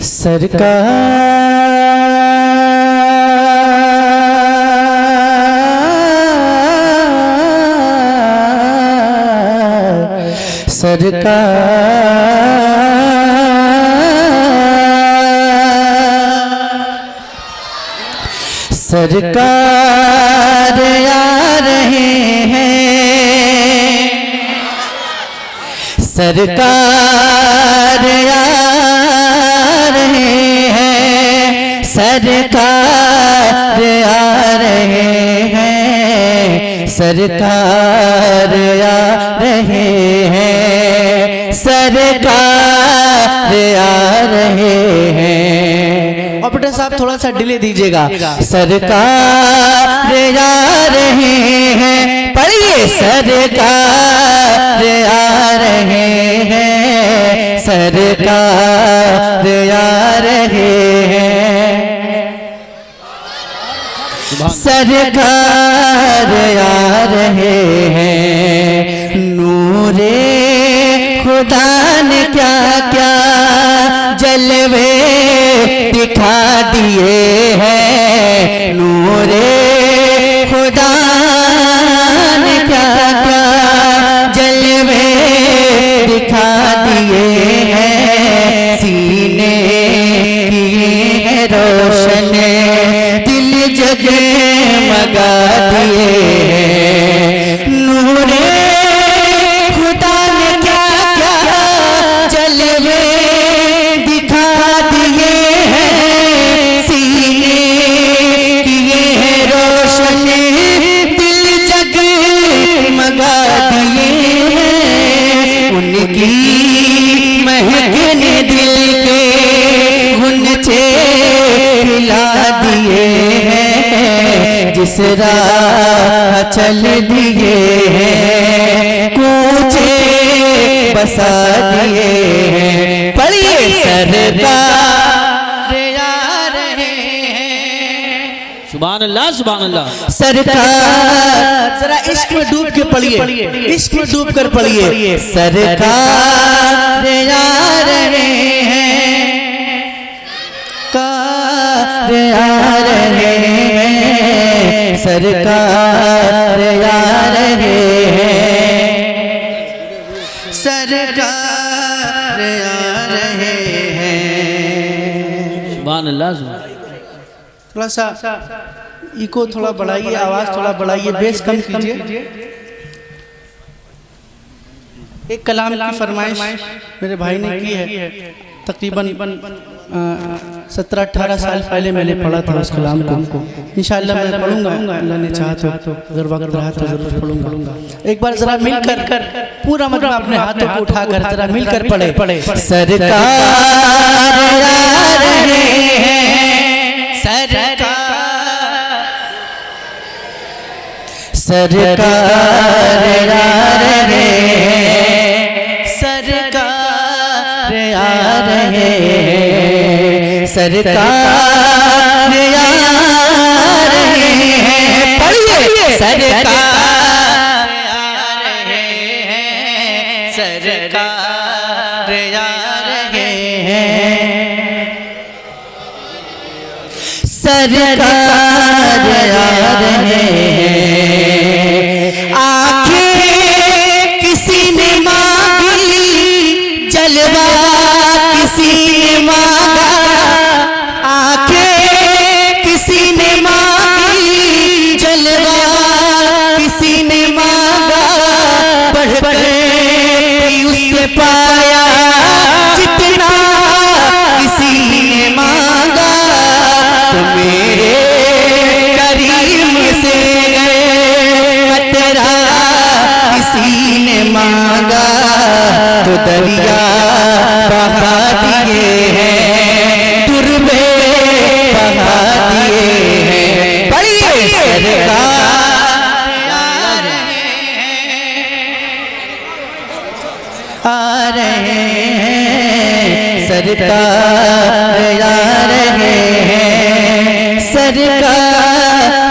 सरकार सरकार आ रहे हैं, सरकार आ रहे हैं, सरकार आ रहे हैं, सरकार आ रहे हैं, सरकार आ रहे हैं। ऑपरेटर साहब थोड़ा सा डिले दीजिएगा। सरकार आ रहे हैं, पढ़िए सरकार आ रहे हैं, सरकार आ रहे हैं, सरकार आ रहे हैं। नूरे खुदा ने क्या क्या जलवे दिखा दिए हैं, नूरे खुदा ने क्या क्या जलवे दिखा दिए हैं। सीने किए हैं रोशन, दिल जगमगा दिए हैं। नूरे खुदा ने क्या क्या जलवे दिखा दिए हैं, सीने किए हैं रोशन, दिल जगमगा दिए हैं। उनकी महक ने दिल के गुनचे हिला दिए हैं, जिस राह चल दिए हैं कूचे बसा दिए हैं। पढ़िए सरकार आ रहे हैं। सुभान अल्लाह सुभान अल्लाह। सरकार जरा इश्क में डूब के पढ़िए, इश्क में डूब कर पढ़िए। सरकार आ रहे हैं, कार आ रहे हैं, सरकार आ रहे हैं, सरकार आ रहे हैं। सुभान अल्लाह सुभान। थोड़ा सा इको थोड़ा बढ़ाइए, आवाज थोड़ा बढ़ाइए, बेस कम कीजिए। एक कलाम की फरमाइश मेरे भाई ने की है, तकरीबन 17-18 साल पहले मैंने पढ़ा था उस कलाम को। इंशाअल्लाह मैं पढ़ूंगा, अल्लाह ने चाहा तो, अगर वक्त रहा तो जरूर पढ़ूंगा। एक बार जरा मिलकर पूरा मजमा अपने हाथों को उठाकर जरा मिलकर पढ़े। सरकार आ रहे हैं, सरकार आ रहे हैं, सरकार आ रहे हैं, सरकार आ रहे हैं। पढ़िए सरकार आ रहे हैं, सरकार आ रहे हैं, सरकार आ रहे हैं। आंखें किसी ने मांगी, जलवा किसी ने मांगा, आंखें किसी ने मांगी, जलवा किसी ने मांगा, बढ़ बढ़ उससे पाया जितना किसी ने मांगा। तो मेरे करीम से तेरा किसी ने मांगा, तो दरिया बहा दिए हैं, दुर्बे बहा दिए हैं। पढ़िए सरकार आ रहे हैं, सरकार आ रहे हैं, सरकार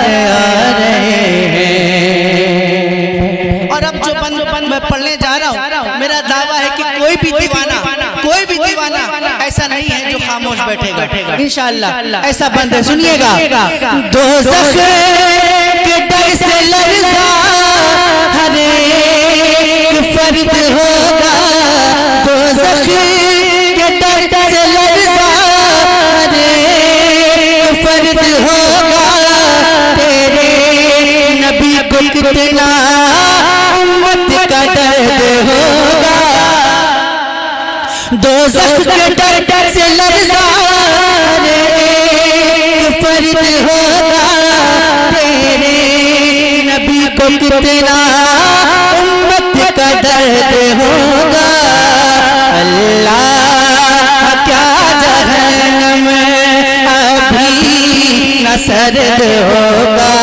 आ रहे हैं। और अब जो बंद मैं पढ़ने जा रहा हूँ, मेरा दावा है कि कोई भी दीवाना ऐसा नहीं है जो खामोश खामोश बैठेगा इंशाअल्लाह। ऐसा बंद है, सुनिएगा। दोज़ख के डर से लर्ज़ा हर एक फर्द होगा, दोज़ख के डर से लर्ज़ा हर एक फर्द होगा। तेरे नबी को कितना उम्मत का दर्द होगा, दोज़ख के डर से लर्ज़ा हर एक फर्द होगा। तेरे नबी को कितना उम्मत का दर्द होगा। अल्लाह क्या जहन्नम अभी न सर्द होगा,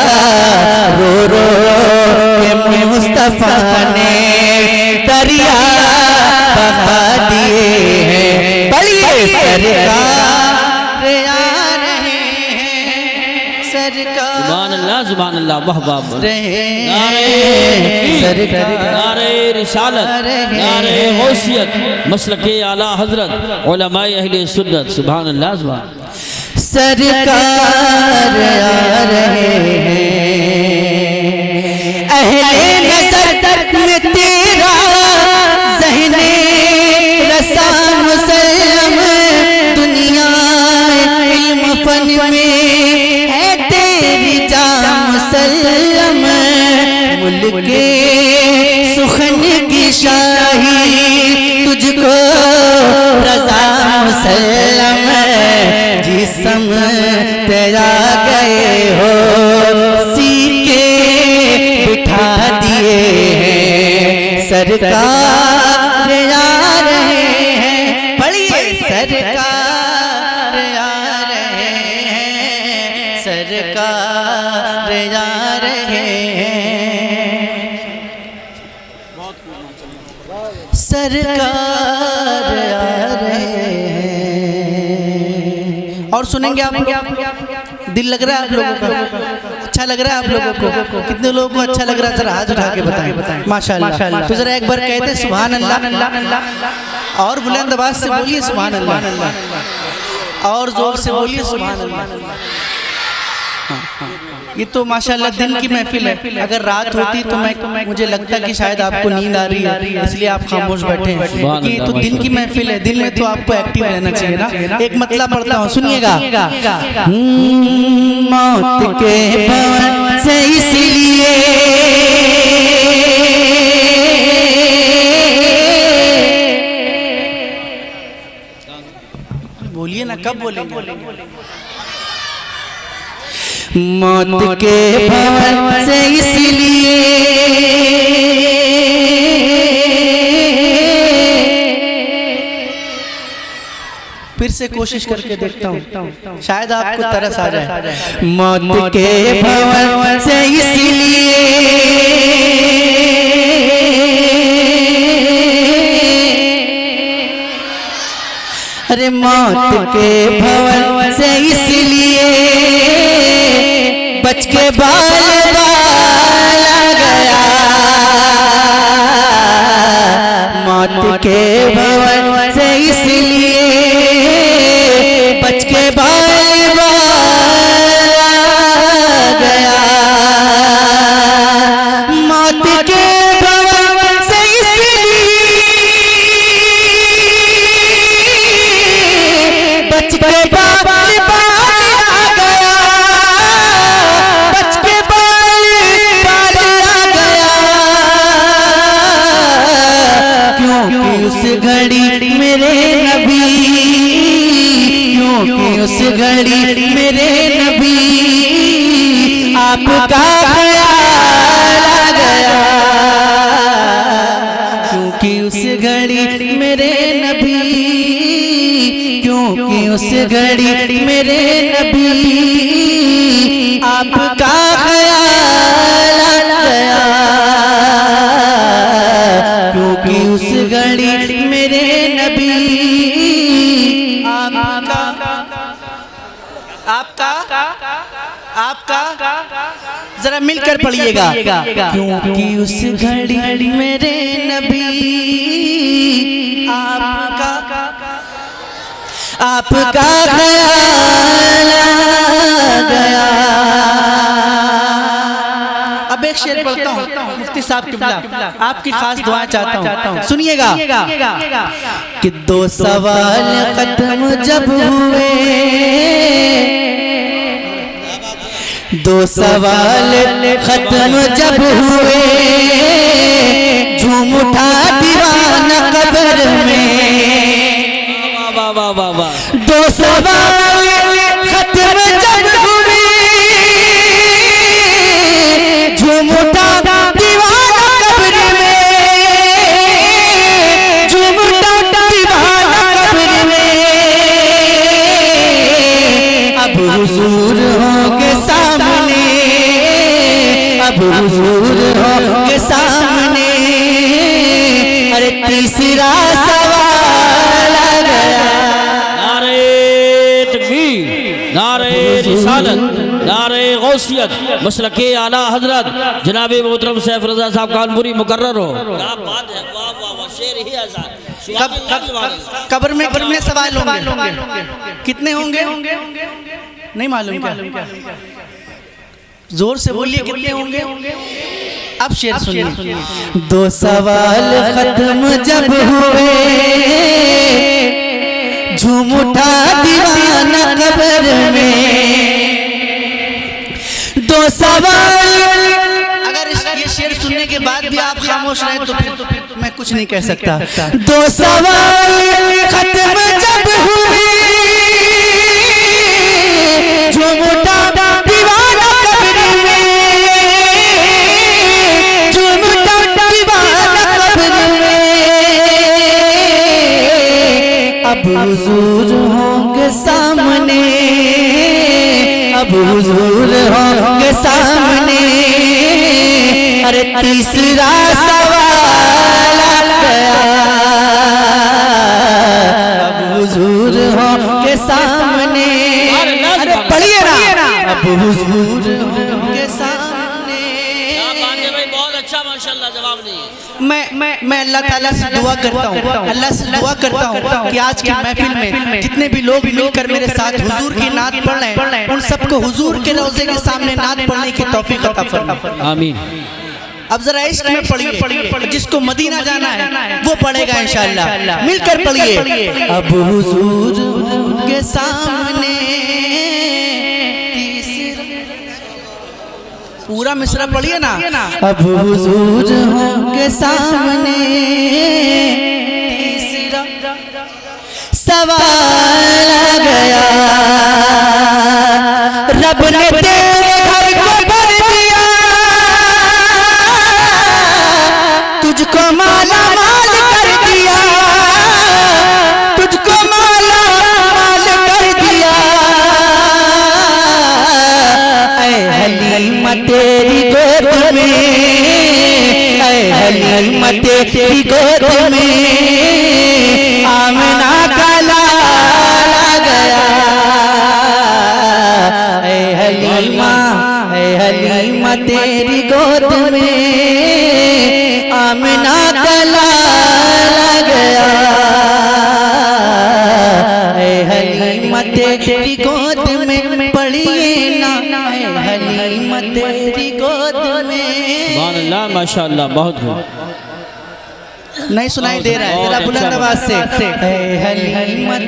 रो रो के मुस्तफा ने दरिया बहा दिए हैं। बलिए सरकार आ रहे हैं, सरकार सुभान अल्लाह, वाह वाह। सरकार नारे रिसालत, नारे गौसियत, मसलके आला हजरत, उलमाए अहले सुन्नत। सुभान अल्लाह, सरकार आ रहे हैं। अहले नज़र में तेरा ज़हने रसा मुसल्लम, दुनिया इल्म फन में है तेरी जा मुसल्लम। मुल्के सुखन की शाही तुझको रज़ा मुसल्लम, जिस्म तेरा गए हो सीके बिठा दिए हैं। सरकार आ रहे हैं, पढ़िए सरकार आ रहे हैं, सरकार आ रहे हैं, सरकार आ रहे हैं। और सुनेंगे आप लोग, दिल लग रहा है आप लोगों का, अच्छा लग रहा है आप लोगों को? कितने लोगों को अच्छा लग रहा है जरा हाथ उठा के बताएं। माशाअल्लाह। तो जरा एक बार कहते सुभान अल्लाह, और बुलंद आवाज से बोलिए सुभान अल्लाह, और जोर से बोलिए सुभान अल्लाह। ये तो माशाअल्लाह दिन की महफिल है, अगर रात होती तो मैं मुझे लगता कि शायद आपको नींद आ रही है, इसलिए आप खामोश बैठे हैं। ये तो दिन की महफिल है, दिन में तो आपको एक्टिव रहना चाहिए ना। एक मतलब पढ़ता हूँ, सुनिएगा। मौत के भवन से इसलिए बोलिए ना, कब बोलेंगे? मौत के भवन से इसलिए फिर से कोशिश करके देखता हूँ, शायद आपको तरस आ जाए। मौत के भवन से इसलिए अरे मौत के भवन से इसलिए बच के बाल बाला गया, मौत के भवन से इसलिए बच के बाल बाला गया, मौत के भवन से इसलिए बच के बाल बाला गया, बच के बाल बाला गया। क्योंकि उस घड़ी मेरे नबी, क्योंकि उस घड़ी मेरे नबी आपका ख्याल आ गया, क्योंकि उस घड़ी मेरे नबी, क्योंकि उस घड़ी मेरे नबी आपका ख्याल आ गया, क्योंकि उस घड़ी मेरे नबी आपका जरा मिलकर पढ़िएगा। क्योंकि उस घड़ी मेरे नबी आपका आपका ख्याल आ गया। अब एक शेर पढ़ता हूँ मुफ्ती साहब किबला, आपकी खास दुआ चाहता हूँ, सुनिएगा। कि दो सवाल खत्म जब हुए, दो सवाल खत्म जब हुए, झूम उठा दीवाना कब्र में। वाह वाह वाह वाह। दो सवाल खत्म जब हुए, झूम उठा दीवाना कब्र में, झूम उठा दीवाना कब्र में। अब हुजूर होंगे सामने, अब हुजूर होंगे सामने। अरे तीसरा सवाल आ गया। नारे तकबीर, नारे रिसालत, नारे गौसियत, मसलके आला हजरत जनाब मोहतरम सैफ रजा साहब कानपुरी मुकर्रर हो। क्या बात है, वाह वाह वाह, शेर ही आजाद। कब्र में कितने सवाल होंगे? कितने होंगे? नहीं मालूम क्या? जोर से बोलिए, कितने होंगे? अब शेर सुनिए। दो सवाल खत्म जब हुए, झूम उठा दीवाना कब्र में। दो सवाल, अगर ये शेर सुनने के बाद भी आप खामोश रहे तो फिर मैं कुछ नहीं कह सकता। दो सवाल खत्म जब हुए, झूम उठा दीवाना कब्र में, झूम उठा दीवाना कब्र में। अब हुजूर होंगे सामने, अब हुजूर होंगे सामने। अरे तीसरा सवाल आ गया। अब हुजूर होंगे सामने। अरे पढ़िए ना। अब हुजूर होंगे सामने। भाई बहुत अच्छा, माशाल्लाह, जवाब नहीं है। मैं अल्लाह ताला से दुआ करता हूँ, अल्लाह से दुआ करता हूँ कि आज की महफिल में जितने भी लोग मिलकर मेरे साथ हुजूर की नात पढ़ रहे हैं, उन सबको हुजूर के रोज़े के सामने नात पढ़ने की तौफीक अता फरमाए। आमीन। अब जरा इश्क में पढ़िए, जिसको मदीना जाना है वो पढ़ेगा इंशाअल्लाह। मिलकर पढ़िए। अब हुजूर के सामने, पूरा मिसरा पढ़िए ना। अब हुजूर के सामने, तीसरा सवाल आ गया। रब ने तेरे घर को भर दिया, तुझको माला माल कर दिया, तुझको माला माल कर दिया। ऐ हलीमा तेरी गोद में, ऐ हलीमा तेरी गोद में, आमना का लाल आ गया। ऐ हलीमा तेरी गोद में, आमना का लाल आ गया। ऐ हलीमा तेरी गोद में, पढ़िए ना। ऐ हलीमा तेरी गोद में। सुभान अल्लाह, माशाल्लाह, बहुत खूब। नहीं सुनाई दे रहा है, जरा बुलंद आवाज से। ऐ हलीमा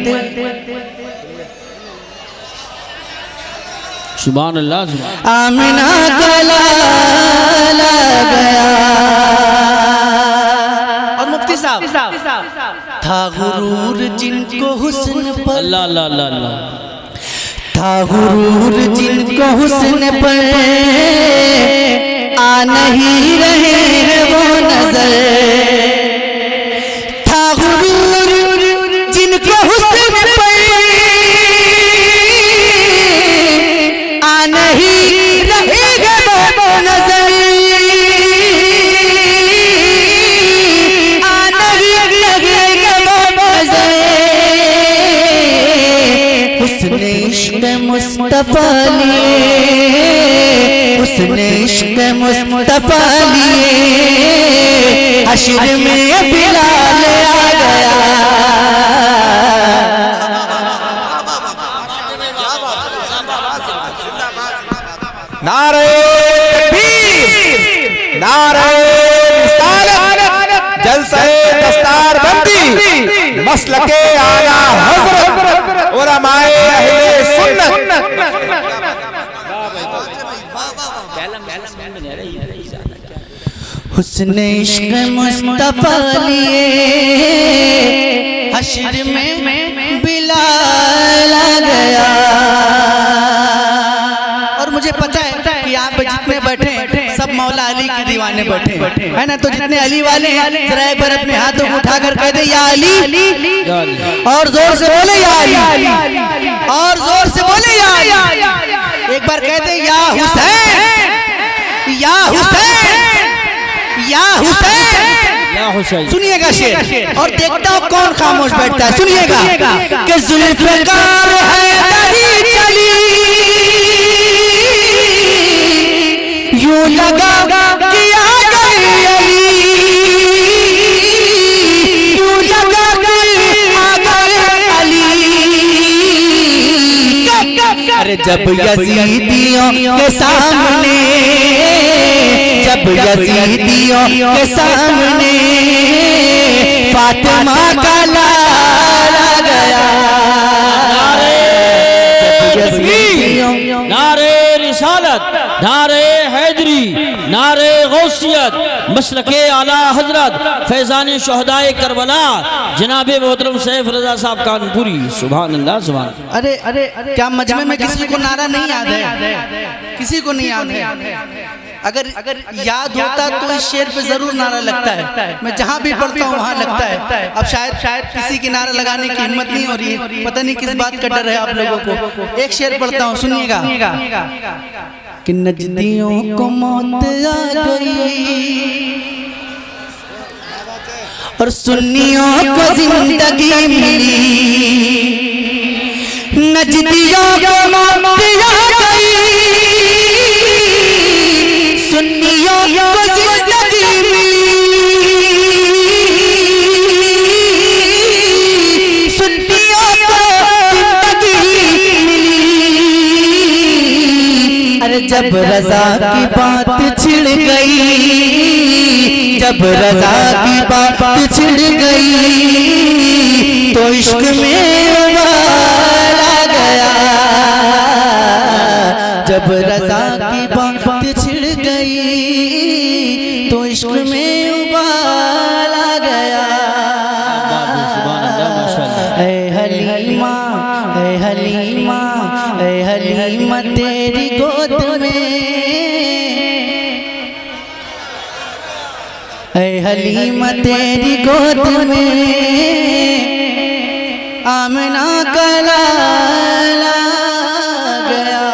सुभान अल्लाह, आमिना का लाल आ गया। और मुफ्ती साहब, था गुरूर जिनको हुस्न पर, अल्लाह अल्लाह अल्लाह अल्लाह, था गुरूर जिनको हुस्न पर आ नहीं रहे हैं वो नजर। था गुरूर जिनको हुस्न पर आ नहीं रहे हैं वो नजर, आ नहीं रहे हैं वो नजर। हुस्न इश्क़ मुस्तफ़ा लिए, हुस्न इश्क़ मुस्तफ़ा लिए, हश्र में बिलाल आ गया। नारे तकबीर, नारे रिसालत, जलसे दस्तार बंदी, मसलके आला हज़रत, उलमाए अहले सुन्नत। हुस्न इश्क मुस्तफा लिए हश्र में बिलाल आ गया। और मुझे पता है कि यहाँ पे जितने बैठे हैं सब मौला अली के दीवाने बैठे हैं, है ना। तो जितने अली वाले हैं जरा एक बार अपने हाथों को उठाकर कह दे या अली, और जोर से बोले या अली, और जोर से बोले या अली। एक बार कह दे या हुसैन, या हुसैन, या हुसैन, या हुसैन। सुनिएगा शेर और देखता हूँ कौन खामोश बैठता है। सुनिएगा कि जुल्फ़िकार हैदरी चली, यूं लगा कि आ गई अली, यूं लगा कि आ गए अली। अरे जब यजीदियों के सामने, जब यजीदियों के सामने फातिमा का लाल आ गया। नारे रिसालत, नारे हैदरी, नारे गौसियत, मसलके आला हजरत, फैजान शुहदाए करबला, जनाबे मोहतरम सैफ रजा साहब कानपुरी। सुभान अल्लाह, सुभान अल्लाह। अरे अरे क्या मजमे में किसी को नारा नहीं याद है? किसी को नहीं याद है? अगर याद होता तो इस शेर पे जरूर नारा लगता है। मैं जहाँ भी पढ़ता हूँ वहाँ लगता है। अब शायद किसी की नारा लगाने की हिम्मत नहीं हो रही है, पता नहीं किस बात का डर है आप लोगों को। एक शेर पढ़ता हूँ, सुनिएगा कि नजदियों को मौत आ गई और सुन्नियों को जिंदगी मिली, नजदियों को मौत आ गई, सुन्नियों को जिंदगी मिली, सुन्नियों को जिंदगी मिली। अरे जब रजा की बात छिड़ गई, जब रजा की बात छिड़ गई तो इश्क में उबाल आ गया। जब रजा की बात छिड़ गई तो इश्क में उबाल आ गया। ऐ हलीमा, ऐ हलीमा, ऐ हलीमा तेरी गोद में, ऐ हलीमा तेरी गोद में आमना का लाल आ गया।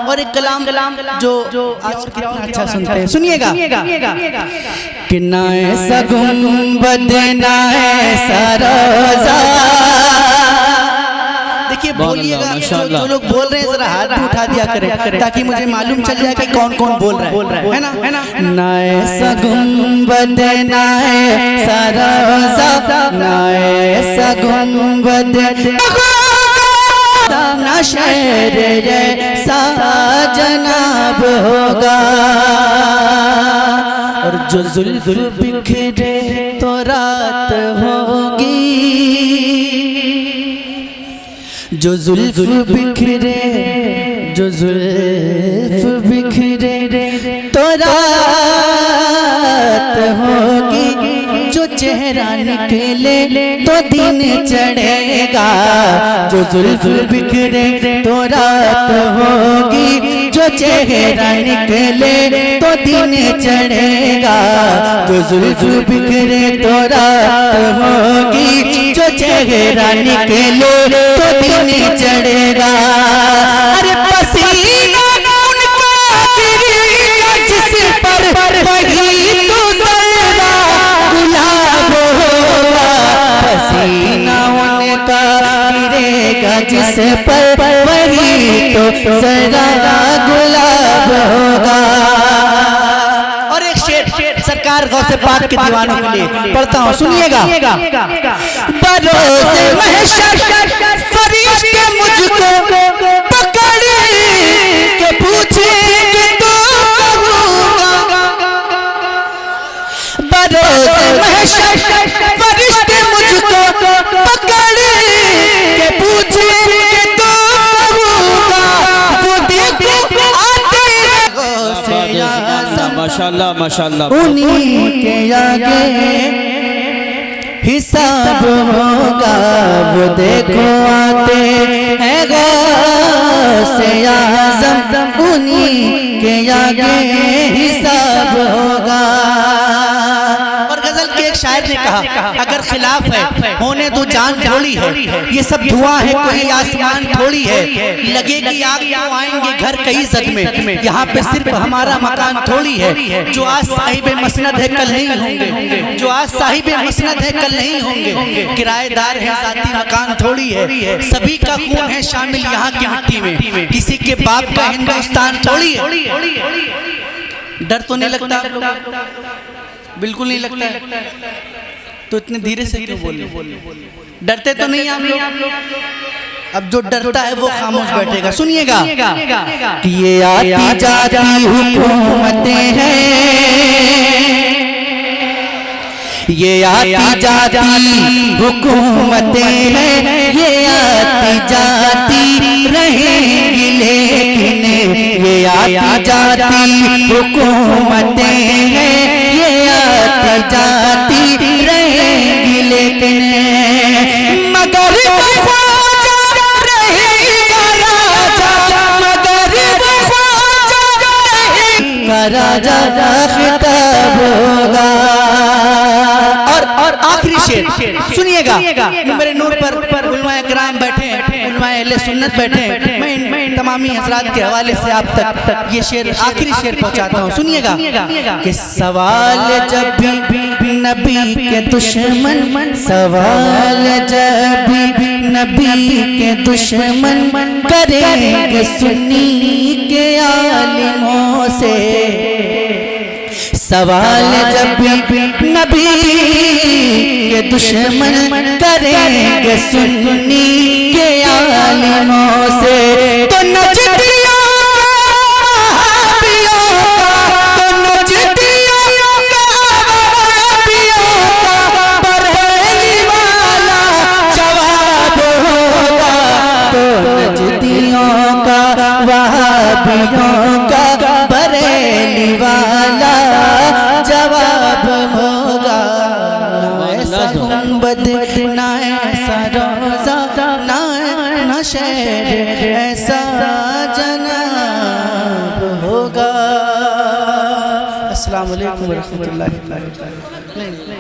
और एक कलाम जो आज कितना अच्छा सुनते हैं, सुनिएगा कि ना ऐसा गुंबद ना ऐसा रोज़ा। देखिए बोलिएगा, जो लोग बोल रहे हैं जरा हाथ उठा दिया करें ताकि मुझे मालूम चल जाए कि कौन कौन बोल रहा है ना। ना ऐसा गुंबद ना ऐसा रोज़ा, ना ऐसा गुंबद ना शहर जैसा जनाब होगा। और जो जुल्फ बिखरे तो रात होगी, जो जुल्फ बिखरे, जो जुल्फ बिखरे तो रात होगी, जो चेहरा निकले तो दिन चढ़ेगा। जो जुल्फ बिखरे तो रात होगी, जो चेहरा निकले तो दिन चढ़ेगा। जो जुल्फ बिखरे तो रात होगी, जो चेहरा निकले तो दिन चढ़ेगा। अरे पसीना उनका गिरेगा जिस पर वही तो जरा गुलाब होगा। पसीना उनका गिरेगा जिस पर वही तो जरा गुलाब होगा। और एक शेर सरकार गौसे पाक के दीवानों के लिए पढ़ता हूँ, सुनिएगा। बरोज़े महशर फरिश्ते मुझको माशाल्लाह माशाल्लाह। उन्हीं के आगे हिसाब होगा, वो देखो आते हैं गौसे आज़म, उन्हीं के आगे हिसाब होगा। और गजल के एक शायर ने कहा, अगर खिलाफ है होने तो जान थोड़ी है, ये सब धुआं है कोई आसमान थोड़ी है, लगेगी आग तो आएंगे घर कई जद में, यहाँ पे सिर्फ हमारा मकान थोड़ी है, जो आज साहिबे मसनद है कल नहीं होंगे, जो आज साहिबे मसनद है कल नहीं होंगे, किराएदार है जाती मकान थोड़ी है, सभी का खून है शामिल यहाँ की मिट्टी में, किसी के बाप का हिंदुस्तान थोड़ी है। डर तो नहीं लगता आप लोग? बिल्कुल नहीं लगता है। तो इतने धीरे से क्यों बोल रहे? डरते तो नहीं आप लोग? अब जो डरता है वो खामोश बैठेगा। सुनिएगा कि ये आती जाती हुकूमतें हैं, ये आती जाती हुकूमतें हैं, ये आती जाती रहेंगी लेकिन, ये आती जाती हुकूमतें हैं, ये आती जाती रहेंगी लेकिन, मगर ख्वाजा रहेगा राजा, मगर ख्वाजा रहेगा राजा, खिताब होगा। और आखिरी शेर सुनिएगा, मेरे नूर पर उलमाए किराम बैठे, उलमाए अहले सुन्नत बैठे, मैं इन तमामी हजरात के हवाले से आप तक ये शेर आखिरी शेर पहुंचाता हूँ। सुनिएगा कि सवाल जब भी नबी के दुश्मन, सवाल जब भी नबी के दुश्मन करेंगे सुन्नी के आलिमों से, सवाल जब भी नबी के दुश्मन करेंगे सुन्नी के आलिमों से, तो नजदियों का, तो नजदियों का बरेली वाला जवाब होगा, तो नजदियों का वहाबियों का बरेली वाला जवाब होगा। ऐसा गुंबद ना ऐसा रोजा ना शहर ऐसा जनाब होगा। अस्सलाम वालेकुम व रहमतुल्लाहि व बरकातहू।